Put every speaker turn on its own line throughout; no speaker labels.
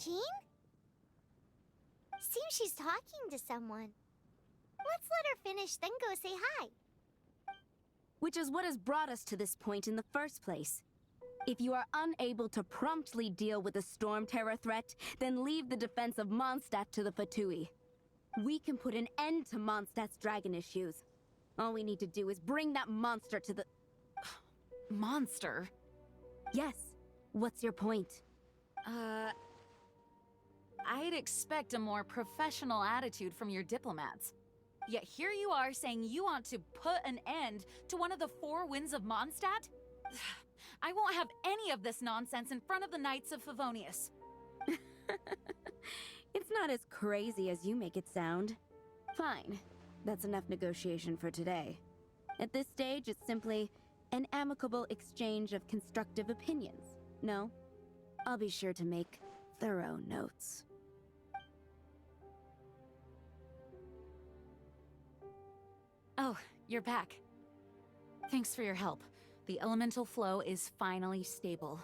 Jean? Seems she's talking to someone. Let's let her finish, then go say hi.
Which is what has brought us to this point in the first place. If you are unable to promptly deal with the Storm Terror threat, then leave the defense of Mondstadt to the Fatui. We can put an end to Mondstadt's dragon issues. All we need to do is bring that monster to the...
Monster?
Yes. What's your point?
I'd expect a more professional attitude from your diplomats. Yet here you are saying you want to put an end to one of the four winds of Mondstadt? I won't have any of this nonsense in front of the Knights of Favonius.
It's not as crazy as you make it sound. Fine. That's enough negotiation for today. At this stage, it's simply an amicable exchange of constructive opinions. No? I'll be sure to make thorough notes.
Oh, you're back. Thanks for your help. The elemental flow is finally stable.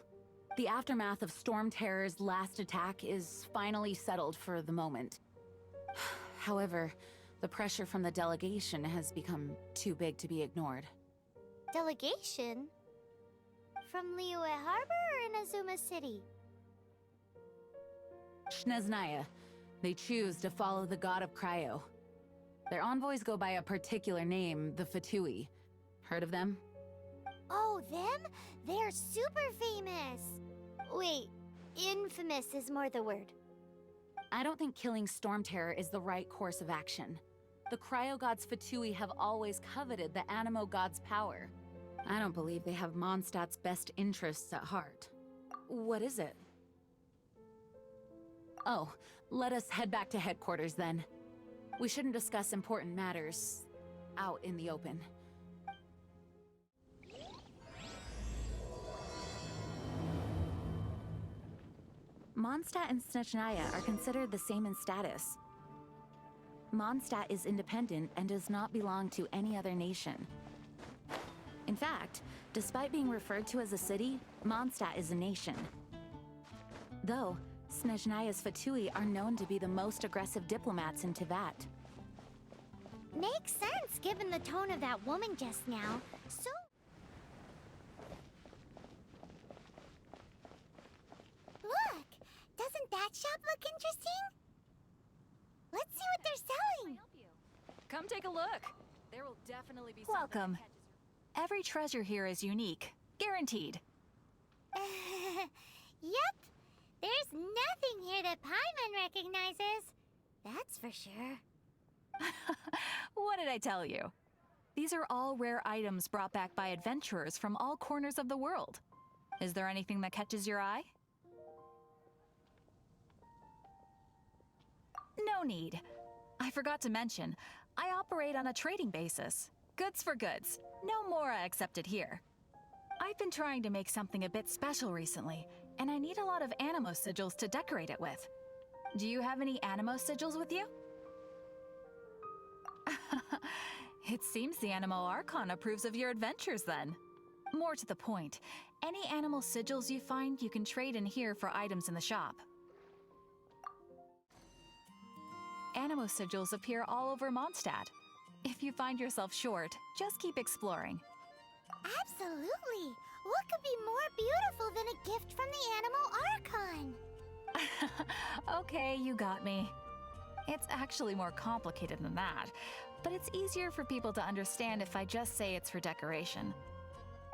The aftermath of Storm Terror's last attack is finally settled for the moment. However, the pressure from the delegation has become too big to be ignored.
Delegation? From Liyue Harbor or Inazuma City?
Snezhnaya. They choose to follow the god of Cryo. Their envoys go by a particular name, the Fatui. Heard of them?
Oh, them? They're super famous! Wait, infamous is more the word.
I don't think killing Storm Terror is the right course of action. The Cryo God's Fatui have always coveted the Animo God's power. I don't believe they have Mondstadt's best interests at heart. What is it? Oh, let us head back to headquarters then. We shouldn't discuss important matters out in the open. Mondstadt and Snezhnaya are considered the same in status. Mondstadt is independent and does not belong to any other nation. In fact, despite being referred to as a city, Mondstadt is a nation. Though, Snezhnaya's Fatui are known to be the most aggressive diplomats in Teyvat.
Makes sense given the tone of that woman just now. So... Look! Doesn't that shop look interesting? Let's see what they're selling!
Come take a look. There will definitely be
Welcome. Every treasure here is unique. Guaranteed.
Yep. There's nothing here that Paimon recognizes. That's for sure.
What did I tell you? These are all rare items brought back by adventurers from all corners of the world. Is there anything that catches your eye? No need. I forgot to mention, I operate on a trading basis. Goods for goods. No Mora accepted here. I've been trying to make something a bit special recently, and I need a lot of Animo sigils to decorate it with. Do you have any Animo sigils with you? It seems the Animo Archon approves of your adventures then. More to the point, any animal sigils you find you can trade in here for items in the shop. Animo sigils appear all over Mondstadt. If you find yourself short, just keep exploring.
Absolutely! What could be more beautiful than a gift from the Animal Archon?
Okay, you got me. It's actually more complicated than that, but it's easier for people to understand if I just say it's for decoration.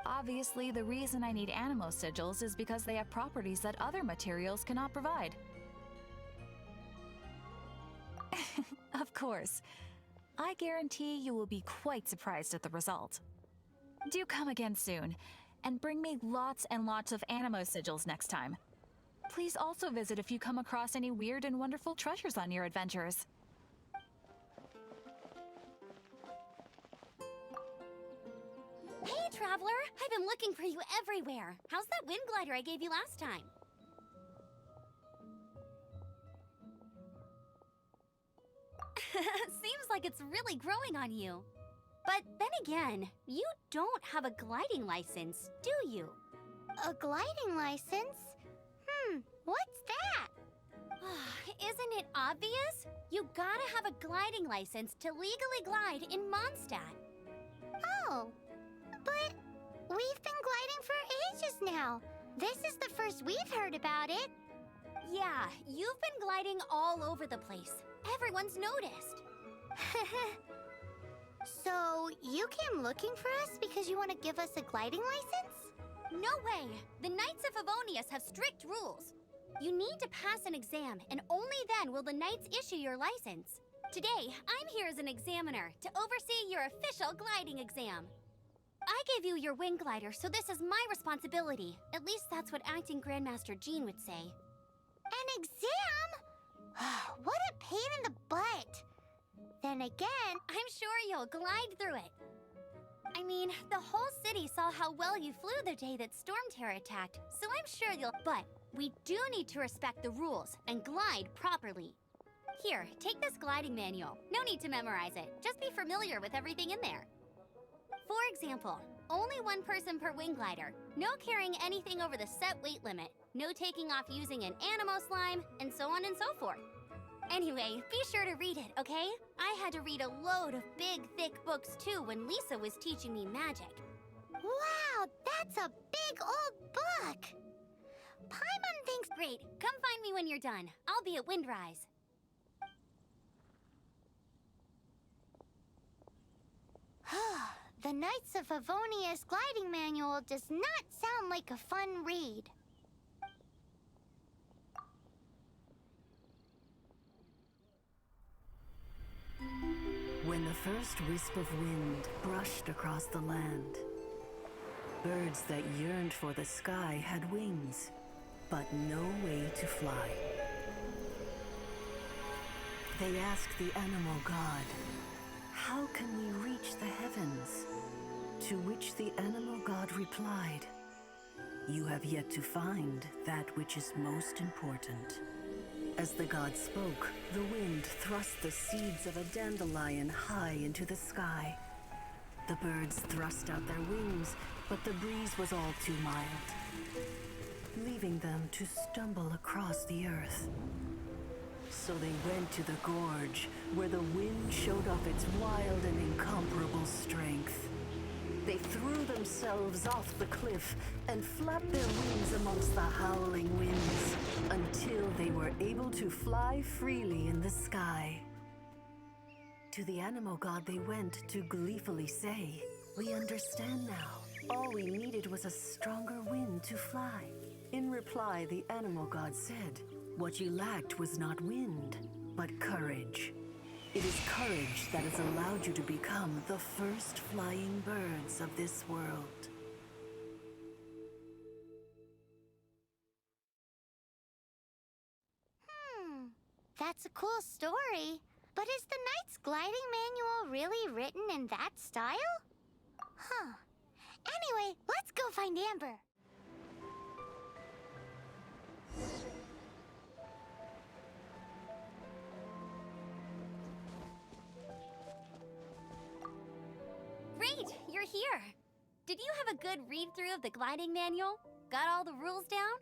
Obviously, the reason I need Animo sigils is because they have properties that other materials cannot provide. Of course. I guarantee you will be quite surprised at the result. Do come again soon, and bring me lots and lots of Animo sigils next time. Please also visit if you come across any weird and wonderful treasures on your adventures.
Hey, Traveler! I've been looking for you everywhere. How's that wind glider I gave you last time? Seems like it's really growing on you. But then again, you don't have a gliding license, do you?
A gliding license? What's that?
Isn't it obvious? You gotta have a gliding license to legally glide in Mondstadt.
Oh, but we've been gliding for ages now. This is the first we've heard about it.
Yeah, you've been gliding all over the place. Everyone's noticed.
So, you came looking for us because you want to give us a gliding license?
No way! The Knights of Favonius have strict rules. You need to pass an exam, and only then will the Knights issue your license. Today, I'm here as an examiner to oversee your official gliding exam. I gave you your wing glider, so this is my responsibility. At least that's what Acting Grandmaster Jean would say.
An exam? What a pain in the butt. Then again,
I'm sure you'll glide through it. I mean, the whole city saw how well you flew the day that Storm Terror attacked, so I'm sure you'll... But we do need to respect the rules and glide properly. Here, take this gliding manual. No need to memorize it. Just be familiar with everything in there. For example, only one person per wing glider, no carrying anything over the set weight limit, no taking off using an animo slime, and so on and so forth. Anyway, be sure to read it, okay? I had to read a load of big, thick books too when Lisa was teaching me magic.
wow, that's a big old book. Paimon thinks...
Great, come find me when you're done. I'll be at Windrise.
The Knights of Favonius gliding manual does not sound like a fun read.
When the first wisp of wind brushed across the land, birds that yearned for the sky had wings, but no way to fly. They asked the animal god, "How can we reach the heavens?" To which the animal god replied, "You have yet to find that which is most important." As the god spoke, the wind thrust the seeds of a dandelion high into the sky. The birds thrust out their wings, but the breeze was all too mild, leaving them to stumble across the earth. So they went to the gorge, where the wind showed off its wild and incomparable strength. They threw themselves off the cliff and flapped their wings amongst the howling winds until they were able to fly freely in the sky. To the animal god they went to gleefully say, "We understand now. All we needed was a stronger wind to fly." In reply, the animal god said, "What you lacked was not wind, but courage. It is courage that has allowed you to become the first flying birds of this world."
That's a cool story. But is the Knight's gliding manual really written in that style? Huh. Anyway, let's go find Amber.
Great, you're here. Did you have a good read-through of the gliding manual? Got all the rules down?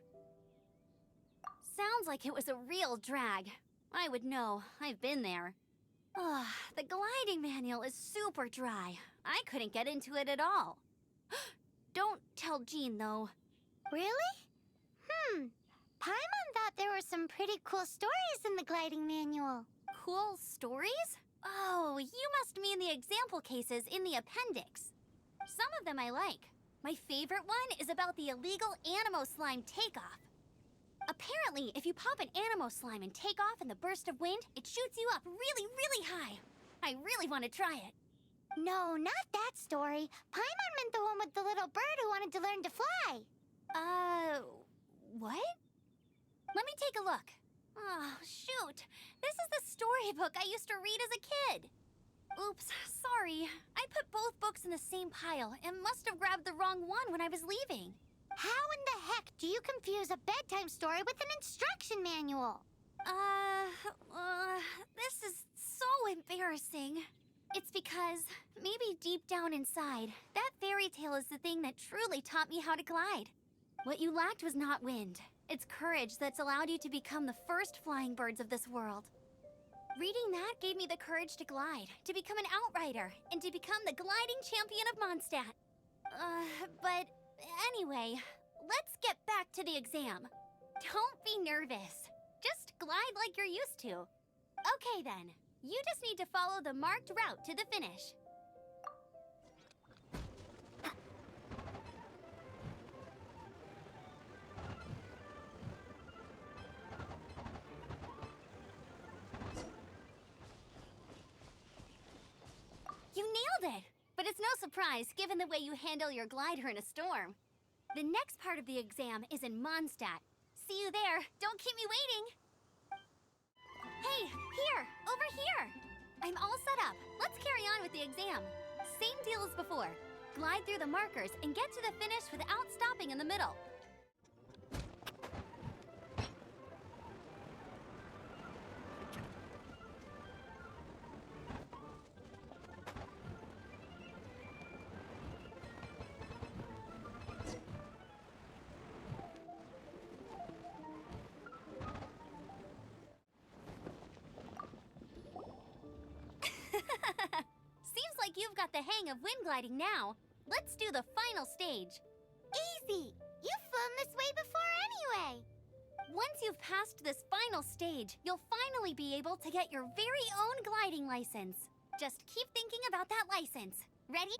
Sounds like it was a real drag. I would know. I've been there. Ugh, the gliding manual is super dry. I couldn't get into it at all. Don't tell Jean, though.
Really? Paimon thought there were some pretty cool stories in the gliding manual.
Cool stories? Oh, you must mean the example cases in the appendix. Some of them I like. My favorite one is about the illegal Animo slime takeoff. Apparently, if you pop an Animo slime and take off in the burst of wind, it shoots you up really, really high. I really want to try it.
No, not that story. Paimon meant the one with the little bird who wanted to learn to fly.
What? Let me take a look. Oh, shoot. This is the storybook I used to read as a kid. Oops, sorry. I put both books in the same pile and must have grabbed the wrong one when I was leaving.
How in the heck do you confuse a bedtime story with an instruction manual?
This is so embarrassing. It's because, maybe deep down inside, that fairy tale is the thing that truly taught me how to glide. What you lacked was not wind. It's courage that's allowed you to become the first flying birds of this world. Reading that gave me the courage to glide, to become an outrider, and to become the gliding champion of Mondstadt. But anyway, let's get back to the exam. Don't be nervous. Just glide like you're used to. Okay then, you just need to follow the marked route to the finish. You nailed it! But it's no surprise, given the way you handle your glider in a storm. The next part of the exam is in Mondstadt. See you there. Don't keep me waiting. Hey, here! Over here! I'm all set up. Let's carry on with the exam. Same deal as before. Glide through the markers and get to the finish without stopping in the middle. Seems like you've got the hang of wind gliding now. Let's do the final stage.
Easy! You've flown this way before anyway!
Once you've passed this final stage, you'll finally be able to get your very own gliding license. Just keep thinking about that license. Ready?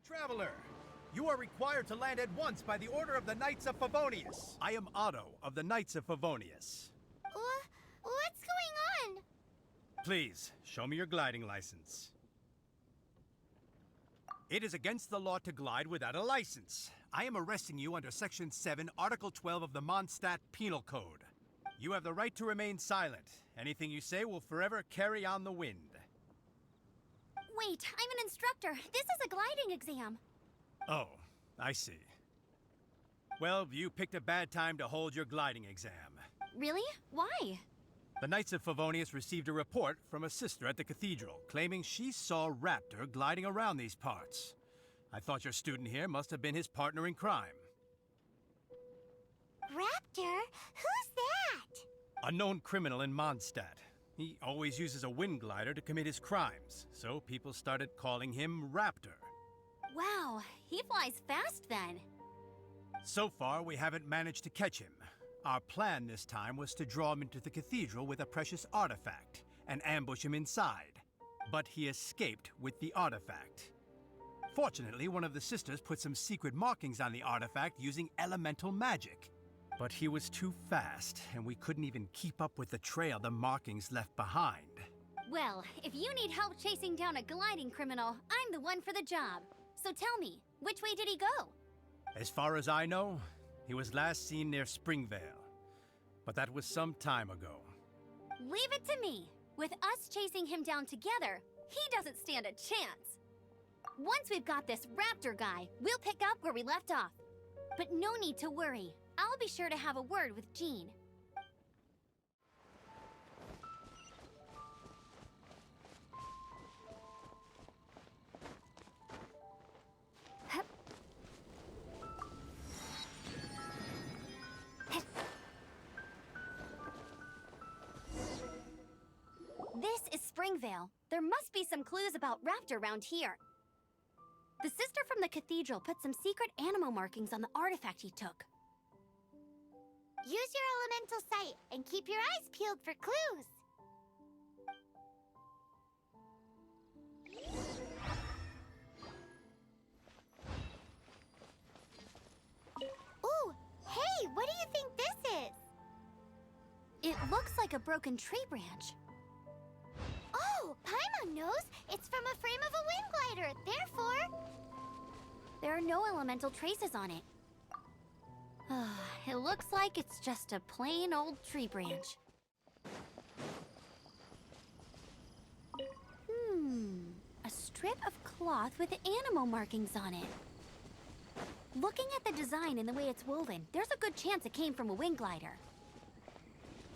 Traveler, you are required to land at once by the order of the Knights of Favonius. I am Otto of the Knights of Favonius.
What's going on?
Please, show me your gliding license. It is against the law to glide without a license. I am arresting you under Section 7, Article 12 of the Mondstadt Penal Code. You have the right to remain silent. Anything you say will forever carry on the wind.
Wait, I'm an instructor. This is a gliding exam.
Oh, I see. Well, you picked a bad time to hold your gliding exam.
Really? Why?
The Knights of Favonius received a report from a sister at the cathedral claiming she saw Raptor gliding around these parts. I thought your student here must have been his partner in crime.
Raptor? Who's that?
A known criminal in Mondstadt. He always uses a wind glider to commit his crimes, so people started calling him Raptor.
Wow, he flies fast then.
So far, we haven't managed to catch him. Our plan this time was to draw him into the cathedral with a precious artifact and ambush him inside. But he escaped with the artifact. Fortunately, one of the sisters put some secret markings on the artifact using elemental magic. But he was too fast, and we couldn't even keep up with the trail the markings left behind.
Well, if you need help chasing down a gliding criminal, I'm the one for the job. So tell me, which way did he go?
As far as I know, he was last seen near Springvale. But that was some time ago.
Leave it to me. With us chasing him down together, he doesn't stand a chance. Once we've got this Raptor guy, we'll pick up where we left off. But no need to worry. I'll be sure to have a word with Jean. This is Springvale. There must be some clues about Raptor around here. The sister from the cathedral put some secret animal markings on the artifact he took.
Use your elemental sight and keep your eyes peeled for clues. Ooh, hey, what do you think this is?
It looks like a broken tree branch.
Oh, Paimon knows. It's from a frame of a wind glider. Therefore,
There are no elemental traces on it. It looks like it's just a plain old tree branch. A strip of cloth with animal markings on it. Looking at the design and the way it's woven, there's a good chance it came from a wind glider.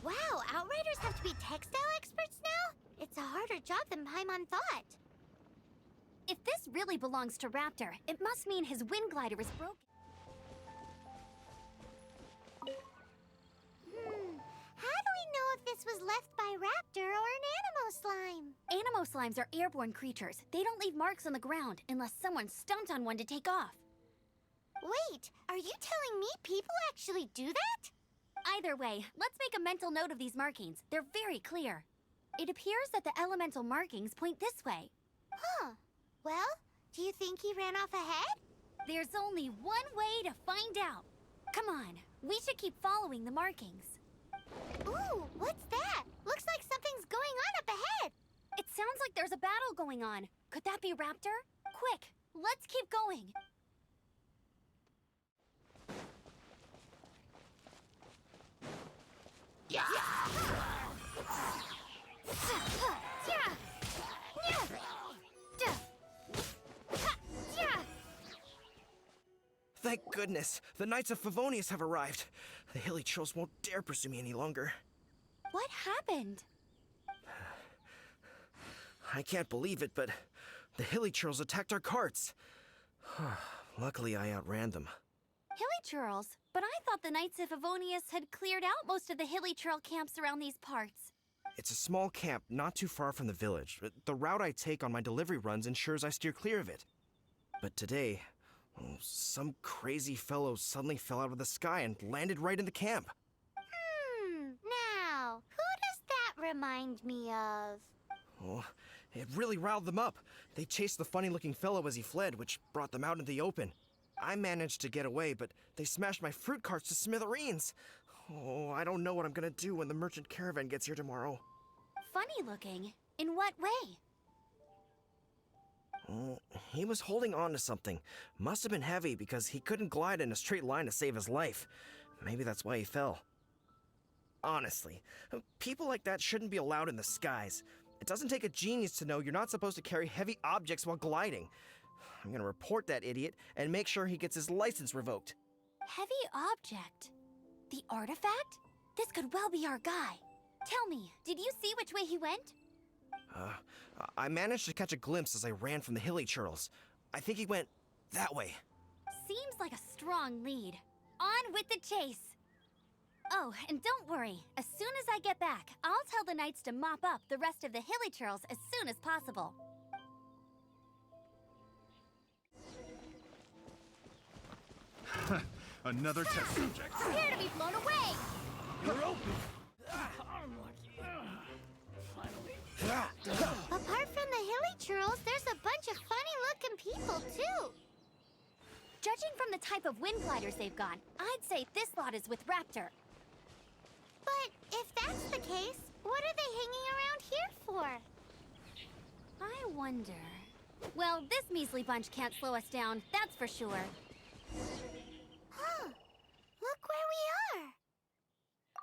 wow, Outriders have to be textile experts now? It's a harder job than Paimon thought.
If this really belongs to Raptor, it must mean his wind glider is broken.
How do we know if this was left by Raptor or an Animo slime?
Animo slimes are airborne creatures. They don't leave marks on the ground unless someone stomped on one to take off.
Wait, are you telling me people actually do that?
Either way, let's make a mental note of these markings. They're very clear. It appears that the elemental markings point this way.
Huh. Well, do you think he ran off ahead?
There's only one way to find out. Come on, we should keep following the markings.
Ooh, what's that? Looks like something's going on up ahead.
It sounds like there's a battle going on. Could that be Raptor? Quick, let's keep going.
Thank goodness, the Knights of Favonius have arrived. The hilly trolls won't dare pursue me any longer.
What happened?
I can't believe it, but the hilly trolls attacked our carts. Luckily, I outran them.
Hilly Churls? But I thought the Knights of Favonius had cleared out most of the Hilly Churl camps around these parts.
It's a small camp not too far from the village. The route I take on my delivery runs ensures I steer clear of it. But today, some crazy fellow suddenly fell out of the sky and landed right in the camp.
Now, who does that remind me of?
Oh, it really riled them up. They chased the funny-looking fellow as he fled, which brought them out into the open. I managed to get away, but they smashed my fruit carts to smithereens. Oh, I don't know what I'm gonna do when the merchant caravan gets here tomorrow.
Funny looking? In what way?
Oh, he was holding on to something. Must have been heavy because he couldn't glide in a straight line to save his life. Maybe that's why he fell. Honestly, people like that shouldn't be allowed in the skies. It doesn't take a genius to know you're not supposed to carry heavy objects while gliding. I'm gonna report that idiot and make sure he gets his license revoked.
Heavy object? The artifact? This could well be our guy. Tell me, did you see which way he went?
I managed to catch a glimpse as I ran from the hilly churls. I think he went that way.
Seems like a strong lead. On with the chase! Oh, and don't worry. As soon as I get back, I'll tell the knights to mop up the rest of the hilly churls as soon as possible.
Another test subject.
Prepare to be blown away!
You're open.
Apart from the hilly churls, there's a bunch of funny-looking people, too.
Judging from the type of wind gliders they've got, I'd say this lot is with Raptor.
But if that's the case, what are they hanging around here for?
I wonder... Well, this measly bunch can't slow us down, that's for sure.
Huh. Look where we are.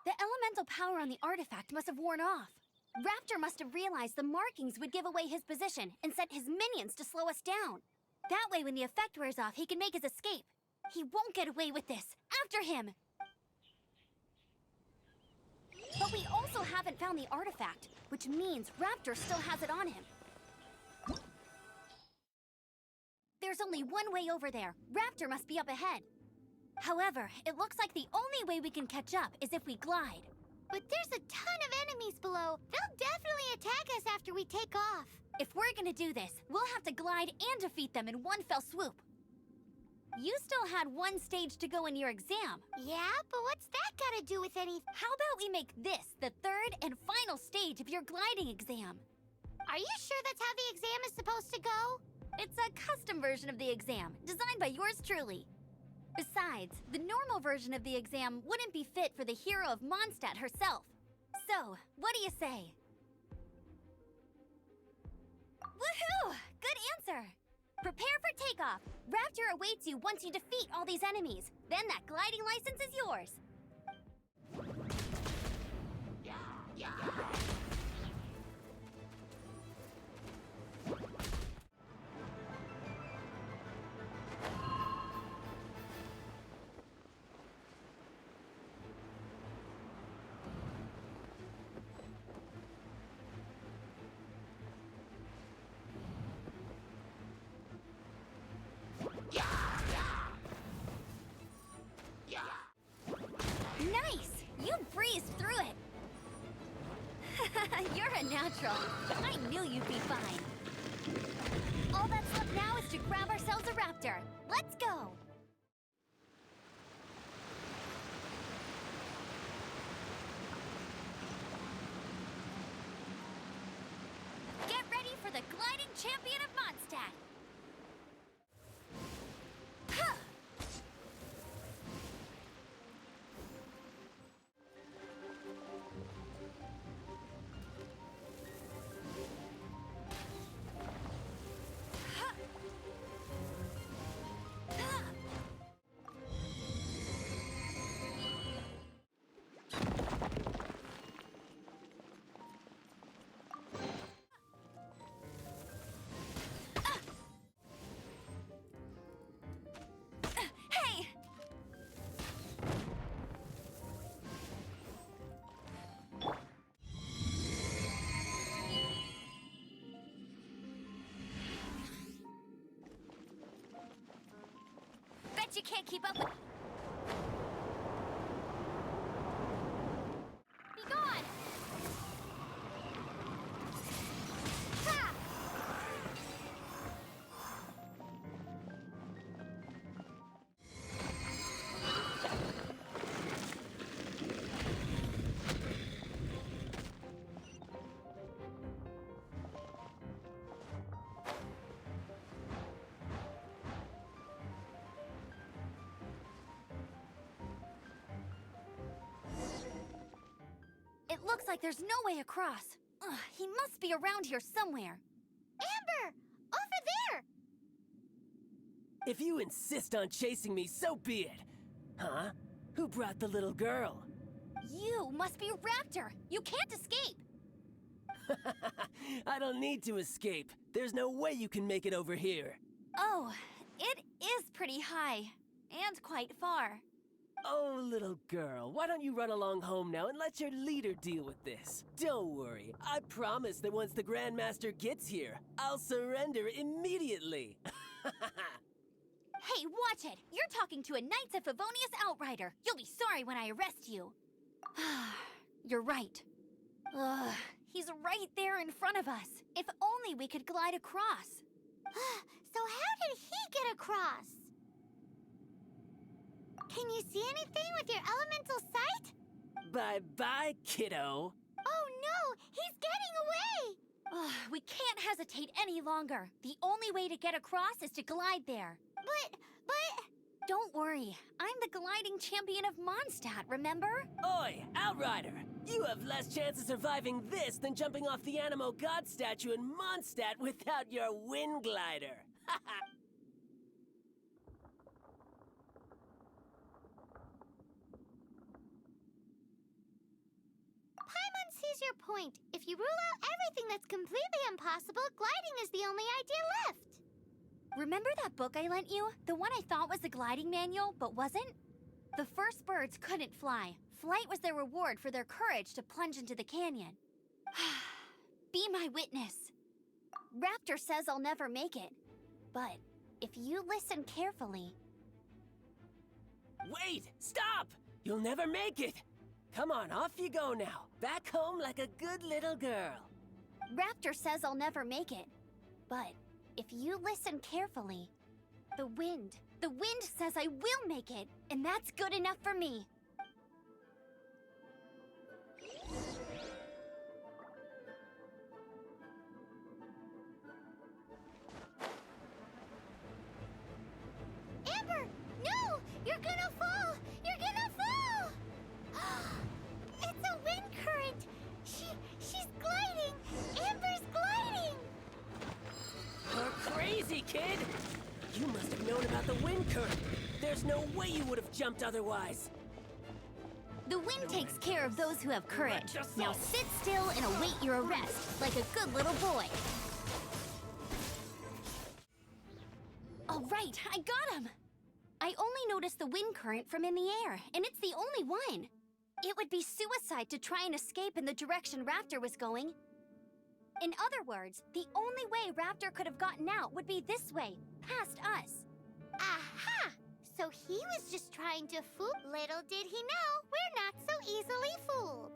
The elemental power on the artifact must have worn off. Raptor must have realized the markings would give away his position and sent his minions to slow us down. That way, when the effect wears off, he can make his escape. He won't get away with this. After him! But we also haven't found the artifact, which means Raptor still has it on him. There's only one way over there. Raptor must be up ahead. However, it looks like the only way we can catch up is if we glide.
But there's a ton of enemies below. They'll definitely attack us after we take off.
If we're gonna do this, we'll have to glide and defeat them in one fell swoop. You still had one stage to go in your exam.
Yeah, but what's that gotta do with anything?
How about we make this the third and final stage of your gliding exam?
Are you sure that's how the exam is supposed to go?
It's a custom version of the exam, designed by yours truly. Besides, the normal version of the exam wouldn't be fit for the hero of Mondstadt herself. So, what do you say? Woohoo! Good answer! Prepare for takeoff. Raptor awaits you once you defeat all these enemies. Then that gliding license is yours. natural. I knew you'd be fine. All that's left now is to grab ourselves a raptor. Let's go! Get ready for the gliding champion of Mondstadt! Huh. Hey! Bet you can't keep up with... Be gone! Ha! It looks like there's no way across. Ugh, he must be around here somewhere. Amber! Over there!
If you insist on chasing me, so be it. Huh? Who brought the little girl?
You must be Raptor! You can't escape!
I don't need to escape. There's no way you can make it over here.
Oh, it is pretty high. And quite far.
Oh, little girl, why don't you run along home now and let your leader deal with this? Don't worry, I promise that once the Grandmaster gets here, I'll surrender immediately.
Hey, watch it! You're talking to a Knights of Favonius outrider. You'll be sorry when I arrest you. You're right. Ugh, he's right there in front of us. If only we could glide across.
So how did he get across? Can you see anything with your elemental sight?
Bye-bye, kiddo.
Oh no, he's getting away!
Ugh, we can't hesitate any longer. The only way to get across is to glide there.
But...
Don't worry, I'm the gliding champion of Mondstadt, remember?
Oi, outrider! You have less chance of surviving this than jumping off the Animo God statue in Mondstadt without your wind glider.
Paimon sees your point. If you rule out everything that's completely impossible, gliding is the only idea left.
Remember that book I lent you? The one I thought was the gliding manual, but wasn't? The first birds couldn't fly. Flight was their reward for their courage to plunge into the canyon. Be my witness. Raptor says I'll never make it. But if you listen carefully...
Wait! Stop! You'll never make it! Come on, off you go now. Back home like a good little girl.
Raptor says I'll never make it. But if you listen carefully, the wind says I will make it, and that's good enough for me.
Amber, no! You're gonna fall! You're gonna fall! It's a wind current! She's gliding! Amber's gliding!
You're crazy, kid! You must have known about the wind current. There's no way you would have jumped otherwise.
The wind takes care of those who have courage. Now sit still and await your arrest, like a good little boy. All right, I got him! I only noticed the wind current from in the air, and it's the only one. It would be suicide to try and escape in the direction Raptor was going. In other words, the only way Raptor could have gotten out would be this way, past us.
Aha! So he was just trying to fool. Little did he know, we're not so easily fooled.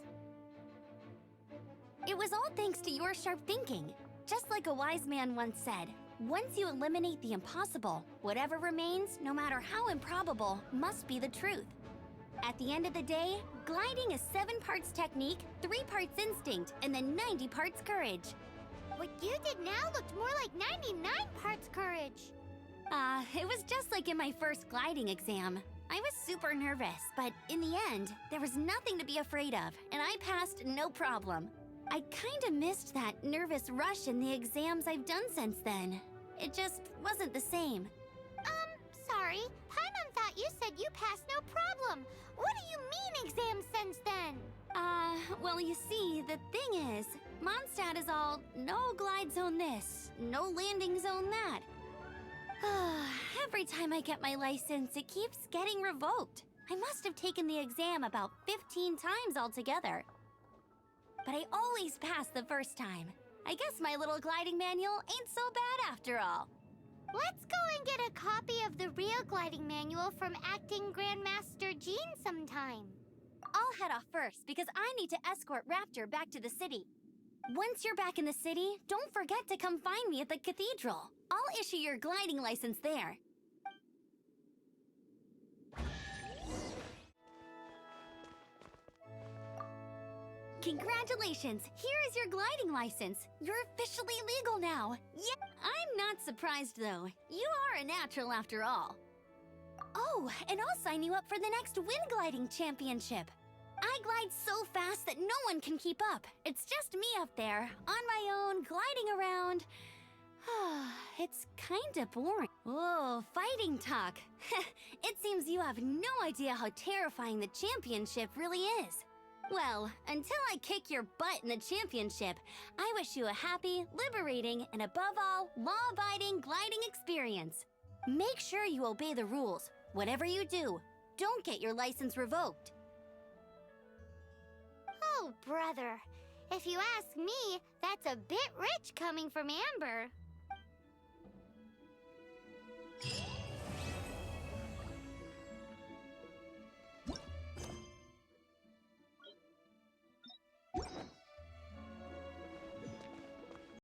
It was all thanks to your sharp thinking. Just like a wise man once said, once you eliminate the impossible, whatever remains, no matter how improbable, must be the truth. At the end of the day, gliding is 7 parts technique, 3 parts instinct, and then 90 parts courage.
What you did now looked more like 99 parts courage.
It was just like in my first gliding exam. I was super nervous, but in the end, there was nothing to be afraid of, and I passed no problem. I kinda missed that nervous rush in the exams I've done since then. It just wasn't the same.
Sorry. Paimon thought you said you passed no problem. What do you mean exams since then?
Well, you see, the thing is, Mondstadt is all no glide zone this, no landing zone that. Every time I get my license, it keeps getting revoked. I must have taken the exam about 15 times altogether. But I always pass the first time. I guess my little gliding manual ain't so bad after all.
Let's go and get a copy of the real gliding manual from Acting Grandmaster Jean sometime.
I'll head off first because I need to escort Raptor back to the city. Once you're back in the city, don't forget to come find me at the cathedral. I'll issue your gliding license there. Congratulations! Here is your gliding license. You're officially legal now. Yeah, I'm not surprised though. You are a natural after all. Oh, and I'll sign you up for the next wind gliding championship. I glide so fast that no one can keep up. It's just me up there, on my own, gliding around. It's kinda boring. Whoa, fighting talk. It seems you have no idea how terrifying the championship really is. Well, until I kick your butt in the championship, I wish you a happy, liberating, and above all, law-abiding gliding experience. Make sure you obey the rules. Whatever you do, don't get your license revoked.
Oh, brother. If you ask me, that's a bit rich coming from Amber.